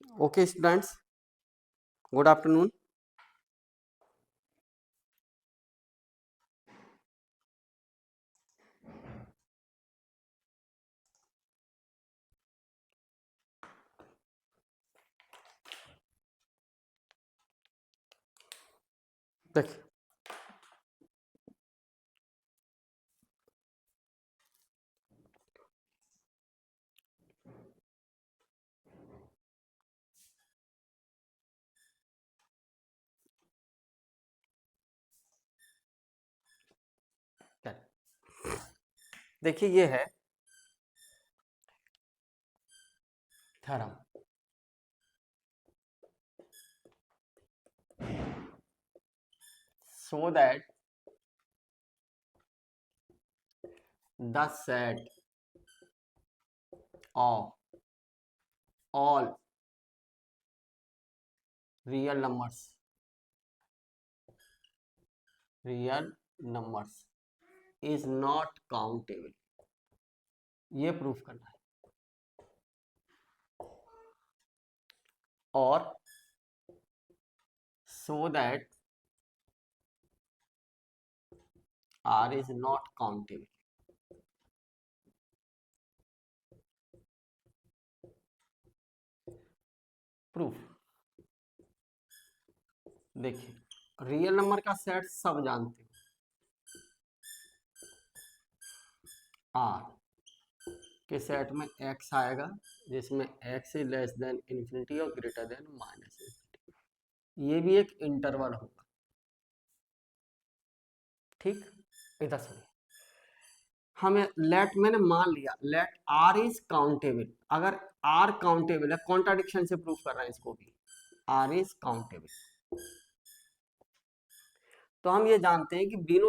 Okay, students, good afternoon. देखिए, देखिए ये है theorem. So that the set of all real numbers is not countable. ये proof करना है। और so that R is not countable. Proof देखिए, रियल नंबर का सेट सब जानते हो, R के सेट में x आएगा जिसमें x is less than infinity और ग्रेटर देन माइनस इन्फिनिटी। ये भी एक इंटरवल होगा। ठीक, इधर सुनिए, हमें मैंने मान लिया लेट आर इज काउंटेबल। अगर आर काउंटेबल है, कॉन्ट्राडिक्शन से प्रूफ कर रहा है इसको भी, आर इज काउंटेबल, तो हम ये जानते हैं कि we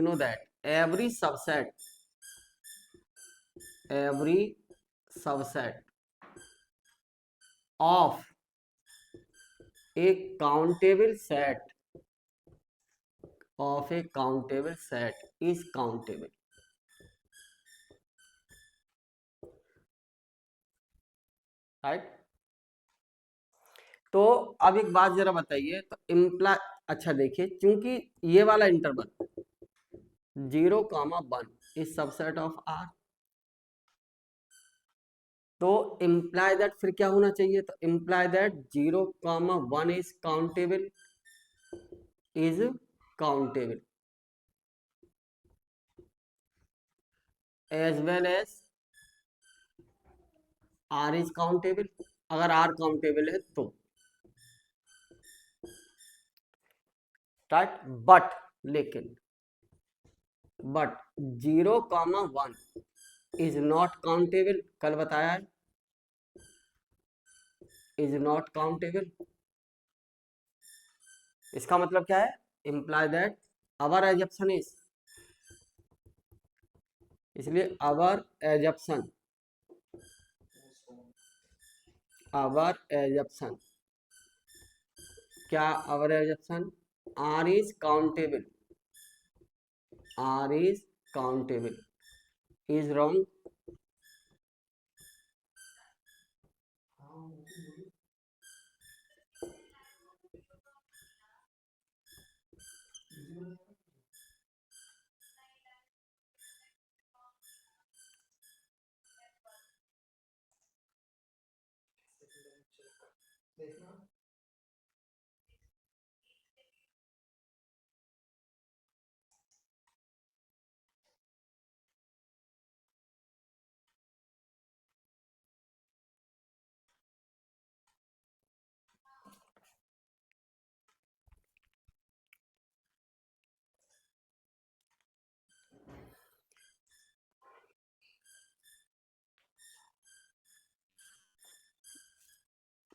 know that every subset of a countable set is countable. Right, तो अब एक बात जरा बताइए, तो इम्प्लाई, अच्छा देखिए, क्योंकि ये वाला interval 0, 1 is subset of R, तो इम्प्लाई दैट फिर क्या होना चाहिए, तो imply that 0, 1 is countable as well as R is countable. अगर आर काउंटेबल है तो, राइट, लेकिन 0, 1 इज नॉट काउंटेबल, कल बताया है, इज नॉट काउंटेबल। इसका मतलब क्या है, imply that our assumption is, इसलिए अवर एजप्शन क्या, our assumption R is countable is wrong.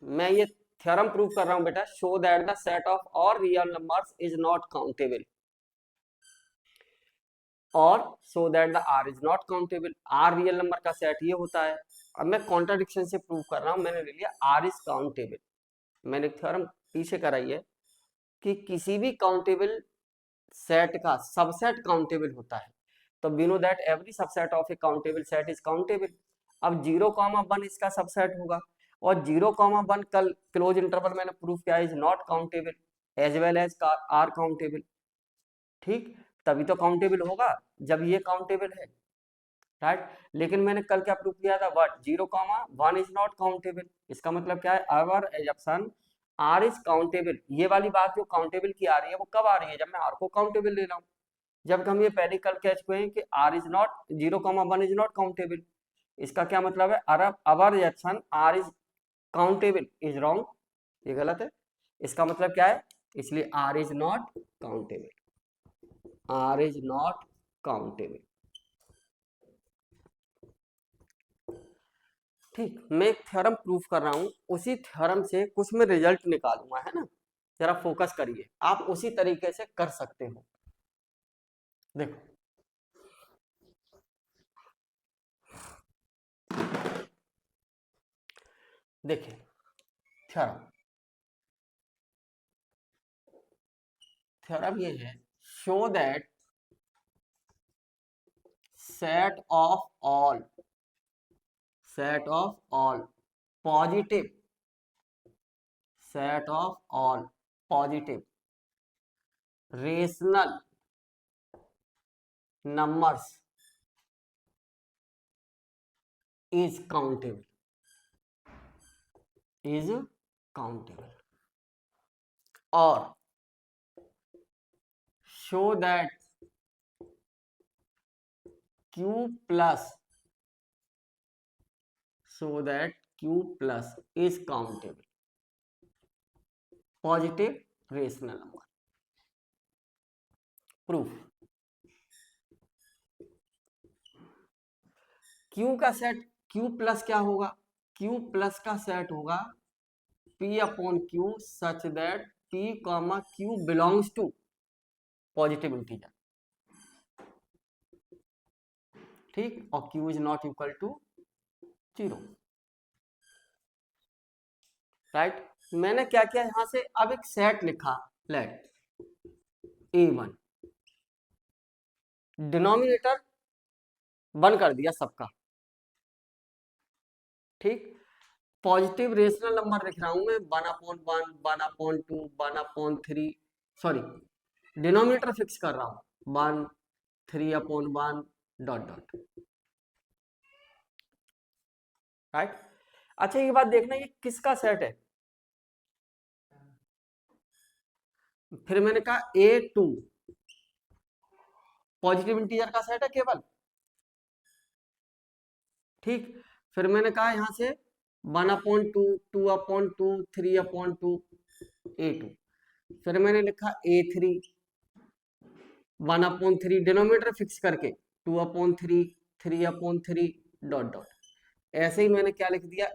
मैं ये थ्योरम प्रूव कर रहा हूं बेटा, show that the set of all real numbers is not countable, और so that the R is not countable. R real number का set ये होता है। अब मैं कॉन्ट्राडिक्शन से प्रूव कर रहा हूं, मैंने ले लिया आर इज काउंटेबल, मैंने एक थ्योरम पीछे कराई है कि किसी भी काउंटेबल सेट का सबसेट काउंटेबल होता है, तो we know that every subset of a countable set is countable. अब 0,1 इसका सबसेट होगा, और 0,1 कल क्लोज इंटरवल मैंने प्रूफ किया is not countable as well as R countable. ठीक, तभी तो काउंटेबल होगा जब ये काउंटेबल है, राइट। लेकिन मैंने कल क्या प्रूफ किया था, व्हाट 0,1 इज नॉट काउंटेबल। इसका मतलब क्या है, our assumption R is countable. ये वाली बात जो काउंटेबल की आ रही है वो कब आ रही है, जब मैं आर को काउंटेबल ले रहा हूँ। जब हम ये पहले कल कह चुके हैं कि R is not 0,1 is not countable, इसका क्या मतलब है, our assumption R is countable is wrong, ये गलत है। इसका मतलब क्या है, इसलिए R is not countable, R is not countable. ठीक, मैं एक थ्योरम प्रूफ कर रहा हूं, उसी थ्योरम से कुछ मैं रिजल्ट निकालूंगा, है ना। जरा फोकस करिए, आप उसी तरीके से कर सकते हो। देखो, देखिए थ्योरम, थ्योरम ये है, show that set of all positive, set of all positive rational numbers is countable, is countable, or show that q plus, so that q plus is countable, positive rational number। Proof, q का set, q plus क्या होगा, q plus का set होगा p upon q such that p comma q belongs to positive integer. ठीक, और q is not equal to 0, right. मैंने क्या किया यहां से, अब एक सेट लिखा, लेट A1, डिनोमिनेटर 1 कर दिया सबका। ठीक, पॉजिटिव रेशनल नंबर लिख रहा हूं मैं 1/1, 1/2, 1/3, सॉरी डिनोमिनेटर फिक्स कर रहा हूं 1, 3/1 डॉट डॉट, राइट। अच्छा ये बात देखना, ये किसका सेट है, फिर मैंने कहा A2 पॉजिटिव इंटीजर का सेट है केवल। ठीक, फिर मैंने कहा यहां से 1/2, 2/2, 3/2 A2, फिर मैंने लिखा A3 1/3 डिनोमिनेटर फिक्स करके 2/3, 3/3 डॉट डॉट। ऐसे ही मैंने क्या लिख दिया,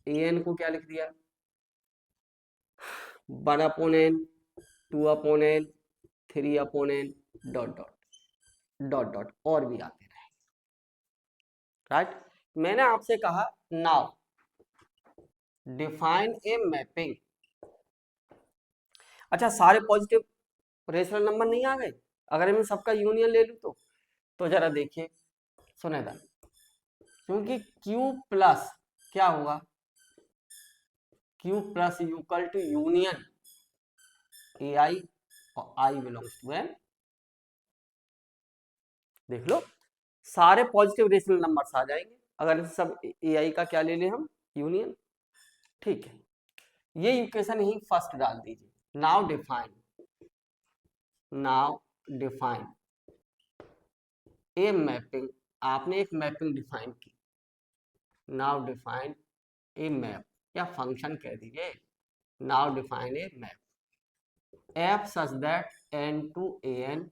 an को क्या लिख दिया 1/n, 2/n, 3/n dot dot dot dot, और भी आते रहे, राइट। मैंने आपसे कहा नाउ डिफाइन ए मैपिंग। अच्छा, सारे पॉजिटिव रेशनल नंबर नहीं आ गए, अगर मैं सबका यूनियन ले लूं तो जरा देखिए सुनेदा, क्योंकि Q प्लस क्या होगा, Q plus equal to union AI और I बिलोंग्स टू M। देख लो, सारे पॉजिटिव रेशनल नंबर्स आ जाएंगे अगर सब AI का क्या ले लें हम, यूनियन। ठीक है, ये इक्वेशन यही फर्स्ट डाल दीजिए। नाउ डिफाइन ए मैपिंग, आपने एक मैपिंग डिफाइन की। नाउ डिफाइन ए मैप, या फंक्शन कह दीजिए। Now define a map F such that n to an,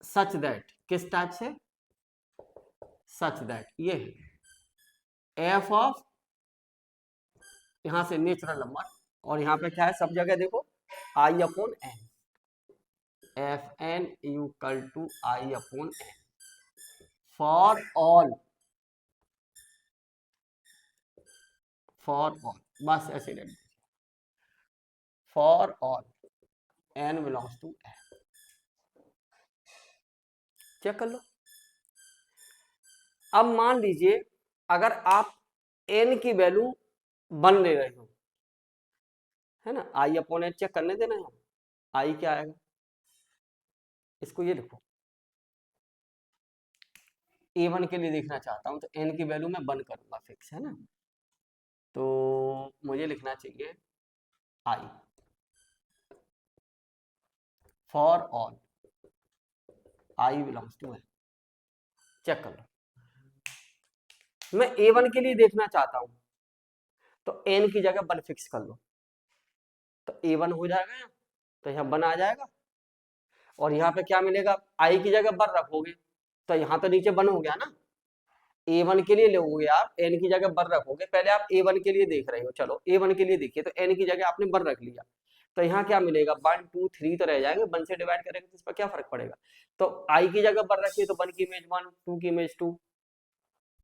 such that किस टाइप से, सच दैट ये एफ ऑफ, यहां से नेचुरल नंबर, और यहां पे क्या है सब जगह देखो I/n, F N equal to I/n for all, बस ऐसे ले, for all n belongs to n। Check कर लो, अब मान लीजिए अगर आप n की वैल्यू 1 ले रहे हो, है ना, आई अपॉन एच चेक करने देना है, आई क्या आएगा, इसको ये लिखो, a1 के लिए देखना चाहता हूं तो n की वैल्यू मैं 1 करूंगा फिक्स, है ना, तो मुझे लिखना चाहिए I for all I belongs to N, check कर लो, मैं a1 के लिए देखना चाहता हूं तो n की जगह 1 फिक्स कर लो, तो a1 हो जाएगा यहाँ, तो यहाँ 1 आ जाएगा, और यहाँ पे क्या मिलेगा, i की जगह 1 रखोगे तो यहाँ तो नीचे 1 हो गया ना, a1 के लिए लोगे आप n की जगह 1 रखोगे, पहले आप a1 के लिए देख रहे हो, चलो a1 के लिए देखिए, तो n की जगह आपने 1 रख लिया, तो यहाँ क्या मिलेगा 1 2 3 तो रह जाएंगे, 1 से डिवाइड करेंगे तो इस पर क्या फर्क पड़ेगा, तो i की जगह 1 रखिए तो 1 की इमेज 1, 2 की इमेज 2,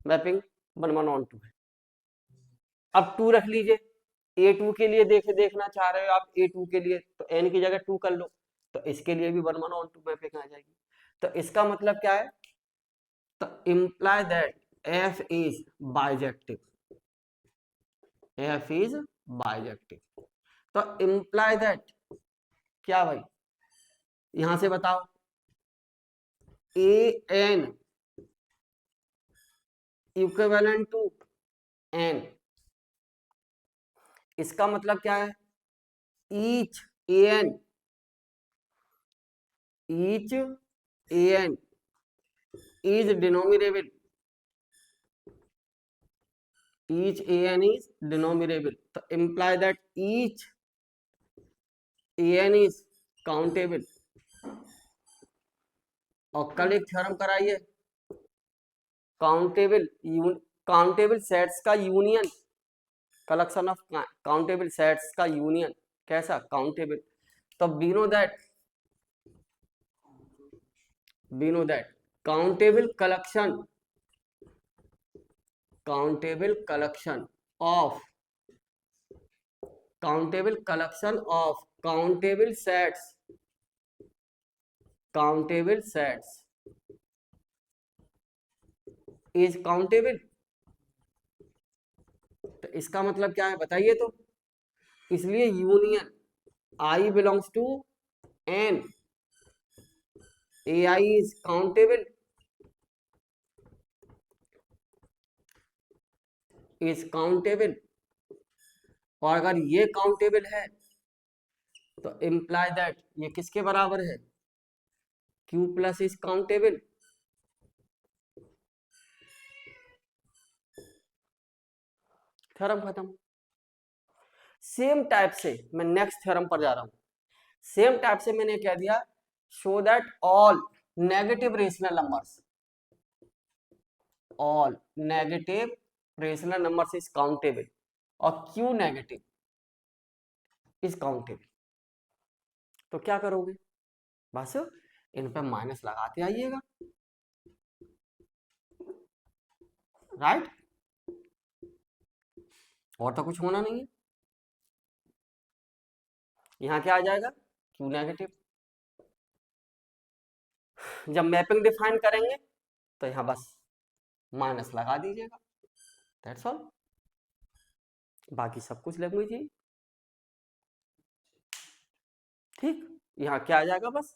मैपिंग 1 1 ऑन 2 है। अब 2 रख लीजिए, a2 के लिए देखना चाह रहे हो आप, a2 के लिए तो n की जगह 2 कर लो, तो इसके लिए भी 1 1 ऑन 2 मैपिंग आ जाएगी, तो इसका मतलब क्या है, तो imply that f is bijective, f is bijective, तो imply that क्या भाई, यहां से बताओ an इक्विवेलेंट टू n, इसका मतलब क्या है, each an is denominable, each an is denominable, तो imply that each an is countable, और कल एक थ्योरम कराइए, काउंटेबल काउंटेबल सेट्स का union, collection of countable sets का यूनियन, कैसा, काउंटेबल, तो we know that countable collection of countable sets is countable, तो इसका मतलब क्या है बताइए तो, इसलिए union i belongs to n, ai is countable, और अगर ये काउंटेबल है तो इम्प्लाई दैट ये किसके बराबर है, q plus is countable, theorem खत्म। सेम टाइप से मैं नेक्स्ट थ्योरम पर जा रहा हूं, सेम टाइप से मैंने कह दिया, show that all negative rational numbers is countable, और क्यू नेगेटिव इज काउंटेबल, तो क्या करोगे, बस इन पे माइनस लगाते आइएगा, राइट, और तो कुछ होना नहीं है, यहां क्या आ जाएगा, क्यू नेगेटिव, जब मैपिंग डिफाइन करेंगे तो यहां बस माइनस लगा दीजिएगा, दैट्स ऑल, बाकी सब कुछ लैंग्वेज ही, ठीक, यहाँ क्या आ जाएगा, बस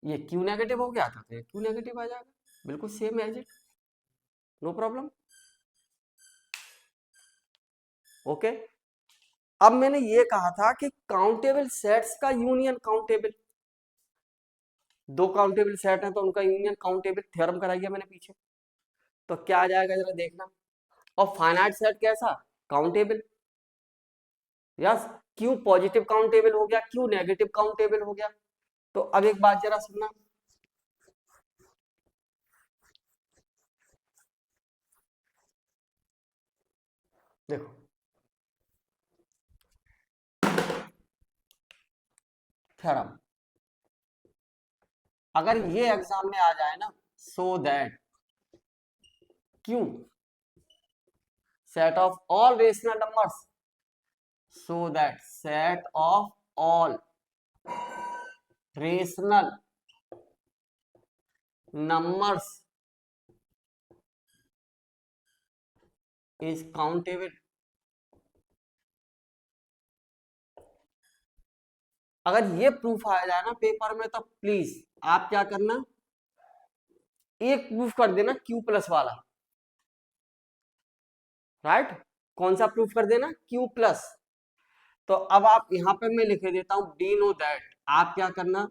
ये क्यू नेगेटिव हो गया था तो ये क्यू नेगेटिव आ जाएगा, बिल्कुल same as it, no problem, okay. अब मैंने ये कहा था कि काउंटेबल सेट्स का यूनियन काउंटेबल, दो काउंटेबल सेट हैं तो उनका यूनियन काउंटेबल, थ्योरम कराइए मैंने पीछे, तो क्या आ जाएगा जरा देखना, और फाइनाइट सेट कैसा, countable, yes, Q positive countable हो गया, क्यू नेगेटिव काउंटेबल हो गया, तो अब एक बात जरा सुनना, देखो थ्योरम, अगर ये एग्जाम में आ जाए ना, so that Q set of all rational numbers, so that set of all rational numbers is countable. अगर ये प्रूफ आ जाए ना पेपर में तो प्लीज आप क्या करना, एक प्रूफ कर देना क्यू प्लस वाला, राइट। कौन सा प्रूफ कर देना, क्यू प्लस। तो अब आप यहां पे मैं लिख देता हूं बी नो दैट, आप क्या करना,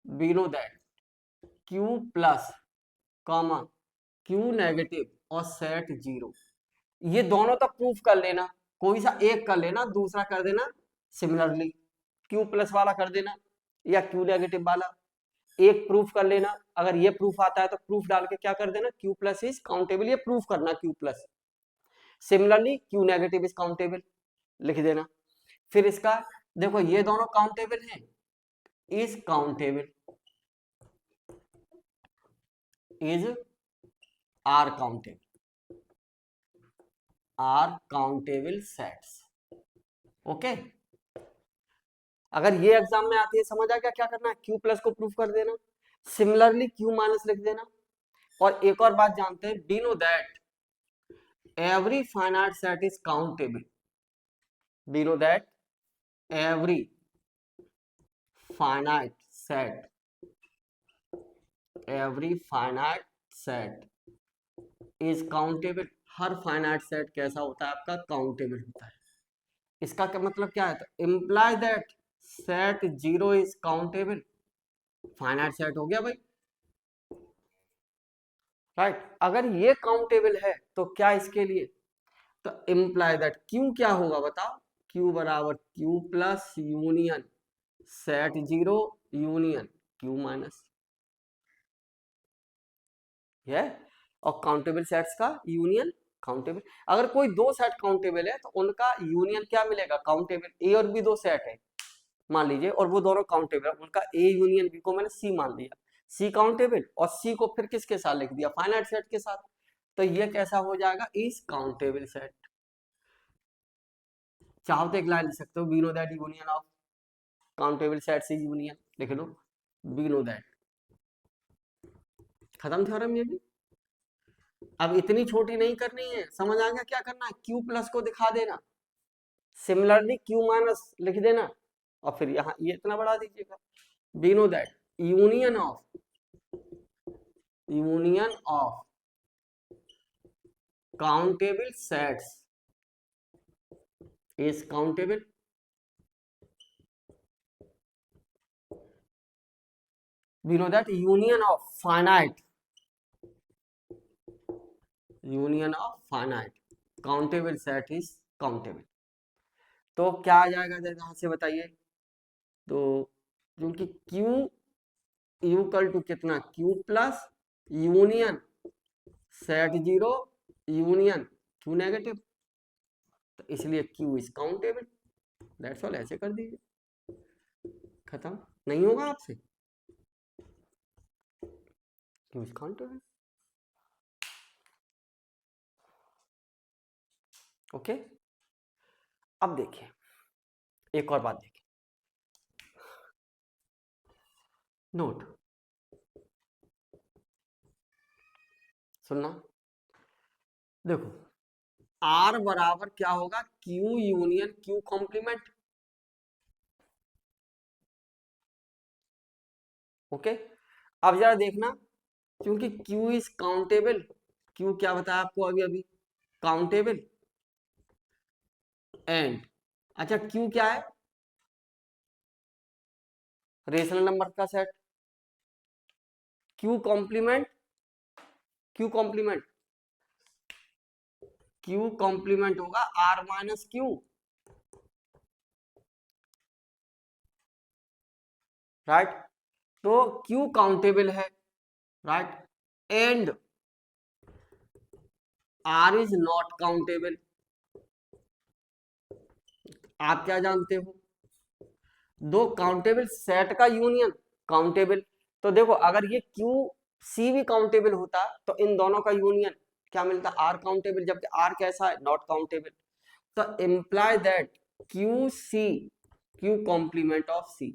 be know that Q plus comma Q negative और सेट जीरो, ये दोनों तो प्रूफ कर लेना, कोई सा एक कर लेना, दूसरा कर देना सिमिलरली, क्यू प्लस वाला कर देना या क्यू नेगेटिव वाला, एक प्रूफ कर लेना। अगर ये प्रूफ आता है तो प्रूफ डाल के क्या कर देना, क्यू प्लस इज काउंटेबल, ये प्रूफ करना Q plus, similarly Q negative is countable लिख देना। फिर इसका देखो ये दोनों काउंटेबल हैं, is countable, is R countable, are countable sets. Okay, अगर ये एग्जाम में आती है समझ आ गया क्या करना है, क्यू प्लस को प्रूफ कर देना, सिमिलरली क्यू माइनस लिख देना। और एक और बात जानते हैं, we know that every finite set is countable, we know that every finite set, every finite set is countable, हर फाइनाइट सेट कैसा होता है आपका, काउंटेबल होता है। इसका क्या मतलब क्या है, तो imply that set zero is countable, finite set हो गया भाई, राइट। अगर ये काउंटेबल है तो क्या इसके लिए, तो इम्प्लाई दैट क्यू क्या होगा बताओ, क्यू बराबर Q plus union set zero union Q minus, ये और काउंटेबल सेट्स का यूनियन काउंटेबल। अगर कोई दो सेट काउंटेबल है तो उनका यूनियन क्या मिलेगा, काउंटेबल। ए और बी दो सेट है मान लीजिए और वो दोनों काउंटेबल है, उनका ए यूनियन बी को मैंने सी मान लिया, सी काउंटेबल और सी को फिर किसके साथ लिख दिया, फाइनाइट सेट के साथ, तो ये कैसा हो जाएगा, इज काउंटेबल सेट। चाहो तो एक लाइन लिख सकते हो, we know that union of countable sets is union, लिख लो वी नो दैट, खत्म थ्योरम ये भी। अब इतनी छोटी नहीं करनी है, समझ आ गया क्या करना है, क्यू प्लस को दिखा देना, सिमिलरली क्यू माइनस लिख देना और फिर यहाँ ये इतना बढ़ा दीजिएगा, we know that union of countable sets is countable, we know that union of finite countable set is countable। तो क्या आ जाएगा जरा से बताइए, तो क्योंकि Q इक्वल टू कितना, Q plus union set zero union Q negative, तो इसलिए Q is countable, that's all, ऐसे कर दीजिए, खत्म। नहीं होगा आपसे, Q इज काउंटेबल। ओके, अब देखिए एक और बात देखिए, नोट सुनना, देखो R बराबर क्या होगा, Q union Q complement. Okay, अब जरा देखना, क्योंकि Q इज काउंटेबल, Q क्या बताया आपको अभी अभी, काउंटेबल एंड, अच्छा Q क्या है, रेशनल नंबर का set, Q complement, Q complement, Q complement होगा R माइनस Q, राइट। तो Q काउंटेबल है, right, and R is not countable. आप क्या जानते हो, दो काउंटेबल सेट का यूनियन काउंटेबल, तो देखो अगर ये क्यू सी भी काउंटेबल होता तो इन दोनों का यूनियन क्या मिलता, आर काउंटेबल, जबकि आर कैसा है, नॉट काउंटेबल। तो imply that Q C, Q complement of C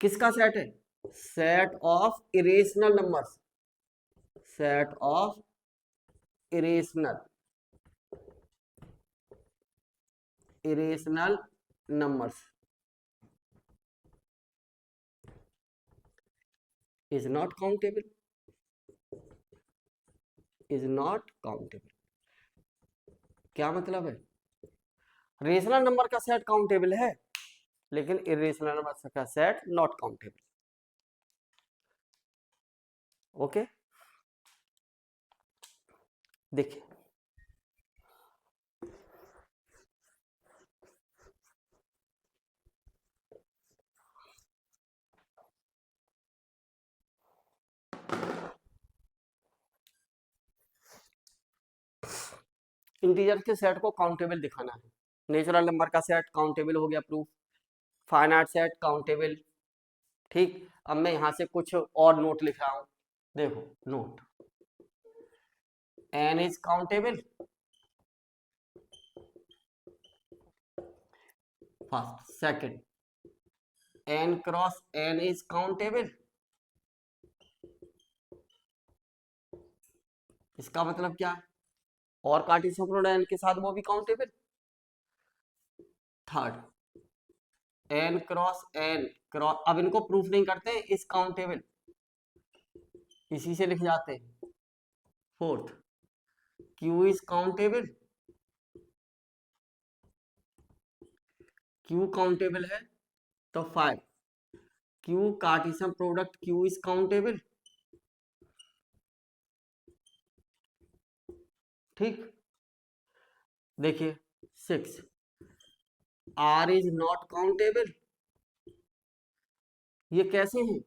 किसका सेट है, set of irrational numbers, set of irrational irrational numbers is not countable, is not countable। क्या मतलब है? रेशनल नंबर का सेट काउंटेबल है लेकिन इरेशनल नंबर का सेट नॉट काउंटेबल। ओके, देखिए इंटीजर के सेट को काउंटेबल दिखाना है। नेचुरल नंबर का सेट काउंटेबल हो गया प्रूफ, फाइनाइट सेट काउंटेबल। ठीक, अब मैं यहां से कुछ और नोट लिख रहा हूं, देखो note, n is countable, first, second, n cross n is countable. इसका मतलब क्या है? और कार्टेशियन प्रोडक्ट n के साथ वो भी countable. Third, n cross n cross, अब इनको प्रूफ नहीं करते हैं, इस काउंटेबल, इसी से लिख जाते हैं। Fourth, q is countable, q countable है तो 5, q Cartesian product q is countable. ठीक, देखिए 6, r इज नॉट काउंटेबल। ये कैसे हैं?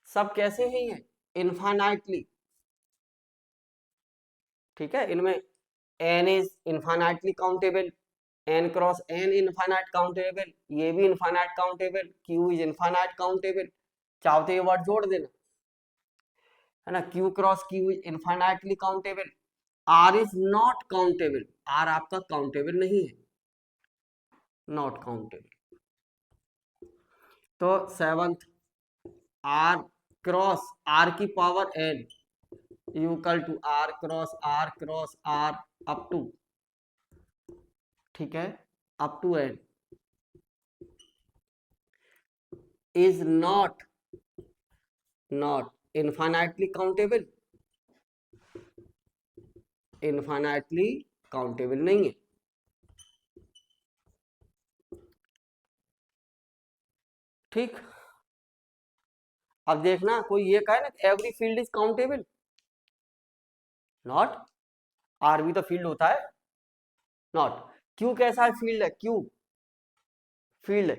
सब कैसे हैं ये? इनफाइनाइटली। ठीक है, इनमें n is infinitely countable, n cross n infinite countable, ये भी infinite countable, q is infinite countable. चाहो तो ये वर्ड जोड़ देना, है ना, q cross q is infinitely countable. r is not countable, r आपका काउंटेबल नहीं है, नॉट काउंटेबल। तो सेवंथ, r क्रॉस r की power n equal to r cross r up to, ठीक है, up to n is not infinitely countable, infinitely countable नहीं है। ठीक, अब देखना, कोई ये कहे ना every field is countable, not, R भी तो फील्ड होता है, नॉट। क्यू कैसा है? फील्ड है, क्यू फील्ड है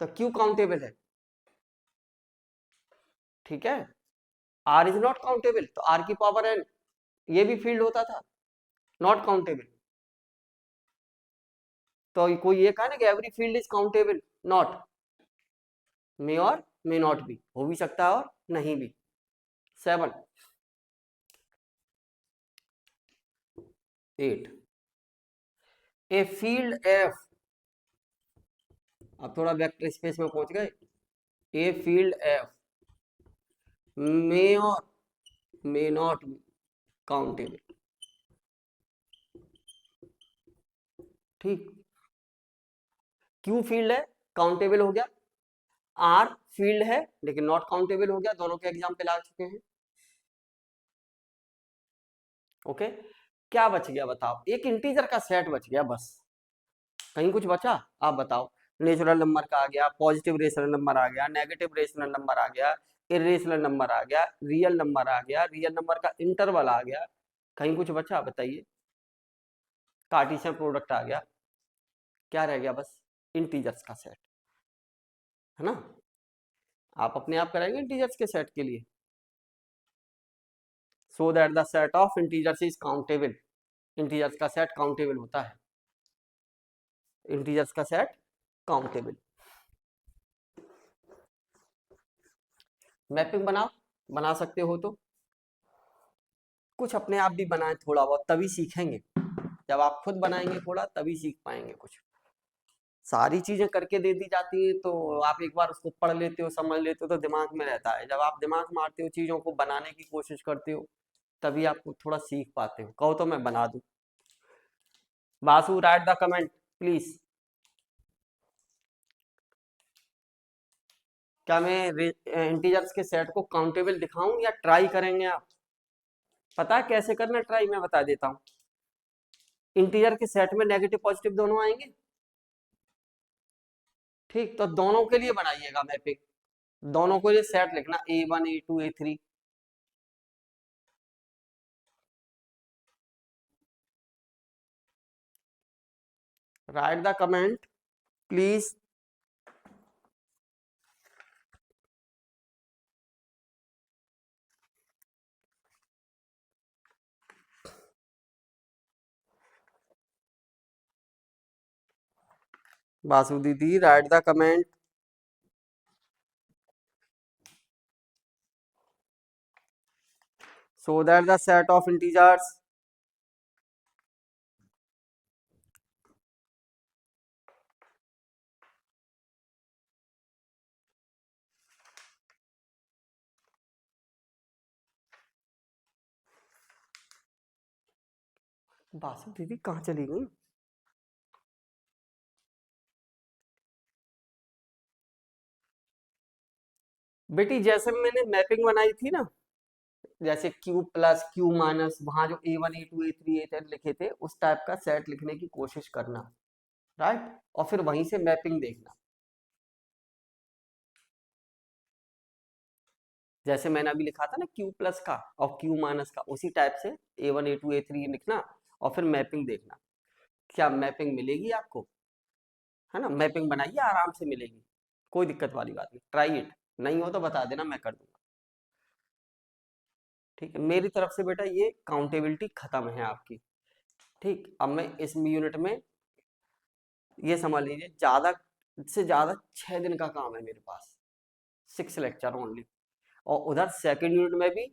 तो क्यू काउंटेबल है। ठीक है, आर इज नॉट काउंटेबल तो आर की पावर एन, ये भी फील्ड होता था, नॉट काउंटेबल। तो कोई ये कहा ना कि every field is countable, not, may और मे नॉट भी, हो भी सकता है और नहीं भी। 7, 8, ए फील्ड एफ, अब थोड़ा वेक्टर स्पेस में पहुंच गए, ए फील्ड एफ मे और मे नॉट बी काउंटेबल। ठीक, क्यू फील्ड है, काउंटेबल हो गया, आर फील्ड है लेकिन नॉट काउंटेबल हो गया, दोनों के एग्जाम्पल आ चुके हैं। ओके, क्या बच गया बताओ? एक इंटीजर का सेट बच गया बस, कहीं कुछ बचा? आप बताओ। नेचुरल नंबर का आ गया, पॉजिटिव रेशनल नंबर आ गया, नेगेटिव रेशनल नंबर आ गया, इरेशनल नंबर आ गया, रियल नंबर आ गया, रियल नंबर का इंटरवल आ गया, कहीं कुछ बचा? बताइए। कार्टेशियन प्रोडक्ट आ गया, क्या रह गया? बस इंटीजर्स का सेट, है ना। आप अपने आप कराएंगे इंटीजर्स के सेट के लिए, सो that the set of integers is countable. Integers का सेट काउंटेबल होता है, इंटीजर्स का सेट काउंटेबल। मैपिंग बना सकते हो तो कुछ अपने आप भी बनाएं थोड़ा बहुत, तभी सीखेंगे। जब आप खुद बनाएंगे थोड़ा तभी सीख पाएंगे कुछ। सारी चीजें करके दे दी जाती है तो आप एक बार उसको पढ़ लेते हो, समझ लेते हो तो दिमाग में रहता है। जब आप दिमाग मारते हो, चीजों को बनाने की कोशिश करते हो, तभी आप थोड़ा सीख पाते हो। कहो तो मैं बना दूं, Basu right the comment please. क्या मैं इंटीजर्स के सेट को काउंटेबल दिखाऊं या ट्राई करेंगे आप? पता है कैसे करना ट्राई, मैं बता देता हूं। इंटीजर के सेट में नेगेटिव पॉजिटिव दोनों आएंगे, ठीक, तो दोनों के लिए बनाइएगा मैपिंग। दोनों के लिए सेट लिखना A1 A2 A3। Write the comment please. Basu दीदी write the comment. So that the set of integers Basu दीदी कहाँ चली गई? बेटी जैसे मैंने मैपिंग बनाई थी ना, जैसे Q प्लस Q माइनस, वहां जो A1 A2 A3 A10 लिखे थे उस टाइप का सेट लिखने की कोशिश करना, राइट, और फिर वहीं से मैपिंग देखना। जैसे मैंने अभी लिखा था ना Q प्लस का और Q माइनस का, उसी टाइप से A1 A2 A3 लिखना और फिर मैपिंग देखना। क्या मैपिंग मिलेगी आपको? है ना, मैपिंग बनाइए, आराम से मिलेगी, कोई दिक्कत वाली बात नहीं, ट्राई इट। नहीं हो तो बता देना, मैं कर दूंगा। ठीक है, मेरी तरफ से बेटा ये काउंटेबिलिटी खत्म है आपकी। ठीक, अब मैं इस यूनिट में ये समझ लीजिए ज्यादा से ज्यादा 6 दिन का काम है मेरे पास, 6 लेक्चर ओनली। और उधर सेकेंड यूनिट में भी